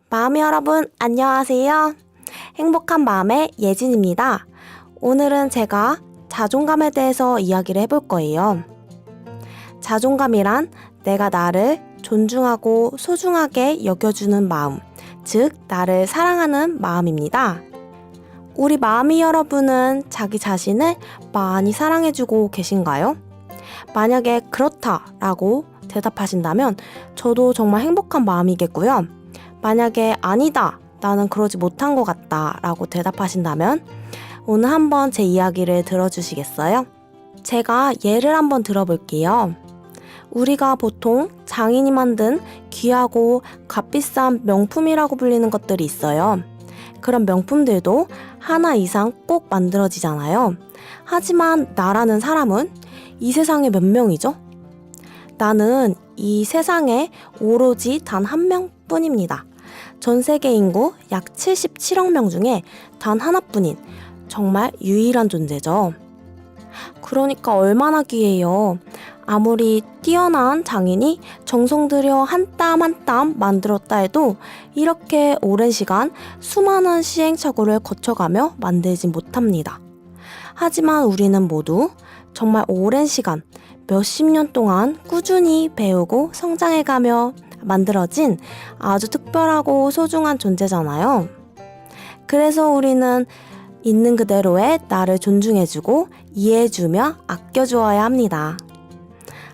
마음이 여러분, 안녕하세요. 행복한 마음의 예진입니다. 오늘은 제가 자존감에 대해서 이야기를 해볼 거예요. 자존감이란 내가 나를 존중하고 소중하게 여겨주는 마음, 즉 나를 사랑하는 마음입니다. 우리 마음이 여러분은 자기 자신을 많이 사랑해주고 계신가요? 만약에 그렇다라고 대답하신다면 저도 정말 행복한 마음이겠고요. 만약에 아니다, 나는 그러지 못한 것 같다 라고 대답하신다면 오늘 한번 제 이야기를 들어주시겠어요? 제가 예를 한번 들어볼게요. 우리가 보통 장인이 만든 귀하고 값비싼 명품이라고 불리는 것들이 있어요. 그런 명품들도 하나 이상 꼭 만들어지잖아요. 하지만 나라는 사람은 이 세상에 몇 명이죠? 나는 이 세상에 오로지 단 한 명뿐입니다. 전 세계 인구 약 77억 명 중에 단 하나뿐인 정말 유일한 존재죠. 그러니까 얼마나 귀해요. 아무리 뛰어난 장인이 정성 들여 한 땀 한 땀 만들었다 해도 이렇게 오랜 시간 수많은 시행착오를 거쳐가며 만들지 못합니다. 하지만 우리는 모두 정말 오랜 시간 몇십 년 동안 꾸준히 배우고 성장해가며 만들어진 아주 특별하고 소중한 존재잖아요. 그래서 우리는 있는 그대로의 나를 존중해주고 이해해주며 아껴주어야 합니다.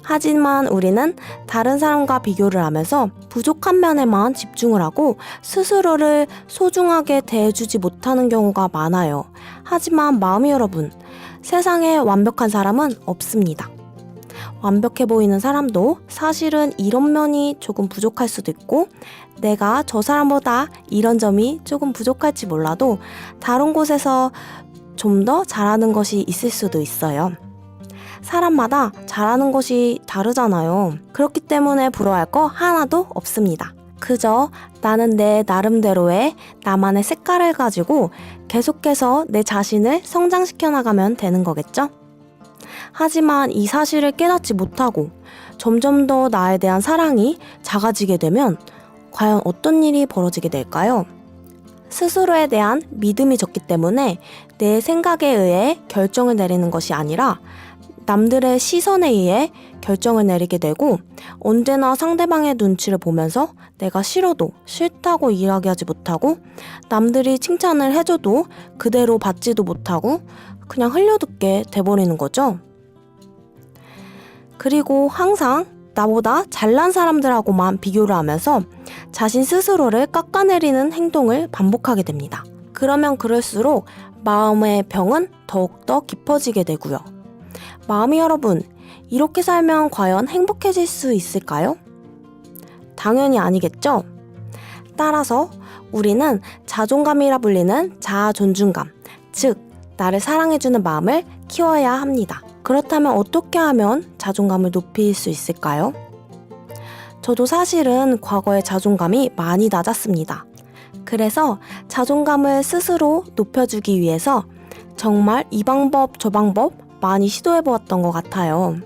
하지만 우리는 다른 사람과 비교를 하면서 부족한 면에만 집중을 하고 스스로를 소중하게 대해주지 못하는 경우가 많아요. 하지만 마음이 여러분, 세상에 완벽한 사람은 없습니다. 완벽해 보이는 사람도 사실은 이런 면이 조금 부족할 수도 있고 내가 저 사람보다 이런 점이 조금 부족할지 몰라도 다른 곳에서 좀 더 잘하는 것이 있을 수도 있어요. 사람마다 잘하는 것이 다르잖아요. 그렇기 때문에 부러워할 거 하나도 없습니다. 그저 나는 내 나름대로의 나만의 색깔을 가지고 계속해서 내 자신을 성장시켜 나가면 되는 거겠죠? 하지만 이 사실을 깨닫지 못하고 점점 더 나에 대한 사랑이 작아지게 되면 과연 어떤 일이 벌어지게 될까요? 스스로에 대한 믿음이 적기 때문에 내 생각에 의해 결정을 내리는 것이 아니라 남들의 시선에 의해 결정을 내리게 되고 언제나 상대방의 눈치를 보면서 내가 싫어도 싫다고 이야기하지 못하고 남들이 칭찬을 해줘도 그대로 받지도 못하고 그냥 흘려듣게 돼버리는 거죠. 그리고 항상 나보다 잘난 사람들하고만 비교를 하면서 자신 스스로를 깎아내리는 행동을 반복하게 됩니다. 그러면 그럴수록 마음의 병은 더욱더 깊어지게 되고요. 마음이 여러분, 이렇게 살면 과연 행복해질 수 있을까요? 당연히 아니겠죠? 따라서 우리는 자존감이라 불리는 자아 존중감, 즉 나를 사랑해주는 마음을 키워야 합니다. 그렇다면 어떻게 하면 자존감을 높일 수 있을까요? 저도 사실은 과거에 자존감이 많이 낮았습니다. 그래서 자존감을 스스로 높여주기 위해서 정말 이 방법 저 방법 많이 시도해보았던 것 같아요.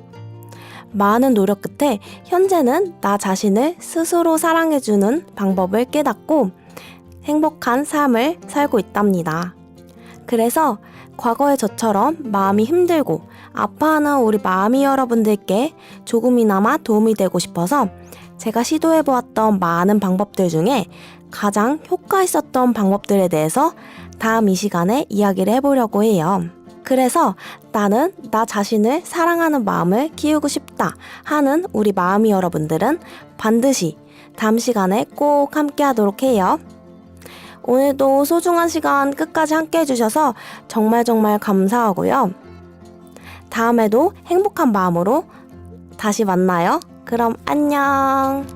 많은 노력 끝에 현재는 나 자신을 스스로 사랑해주는 방법을 깨닫고 행복한 삶을 살고 있답니다. 그래서 과거의 저처럼 마음이 힘들고 아파하는 우리 마음이 여러분들께 조금이나마 도움이 되고 싶어서 제가 시도해보았던 많은 방법들 중에 가장 효과 있었던 방법들에 대해서 다음 이 시간에 이야기를 해보려고 해요. 그래서 나는 나 자신을 사랑하는 마음을 키우고 싶다 하는 우리 마음이 여러분들은 반드시 다음 시간에 꼭 함께 하도록 해요. 오늘도 소중한 시간 끝까지 함께 해주셔서 정말 감사하고요. 다음에도 행복한 마음으로 다시 만나요. 그럼 안녕.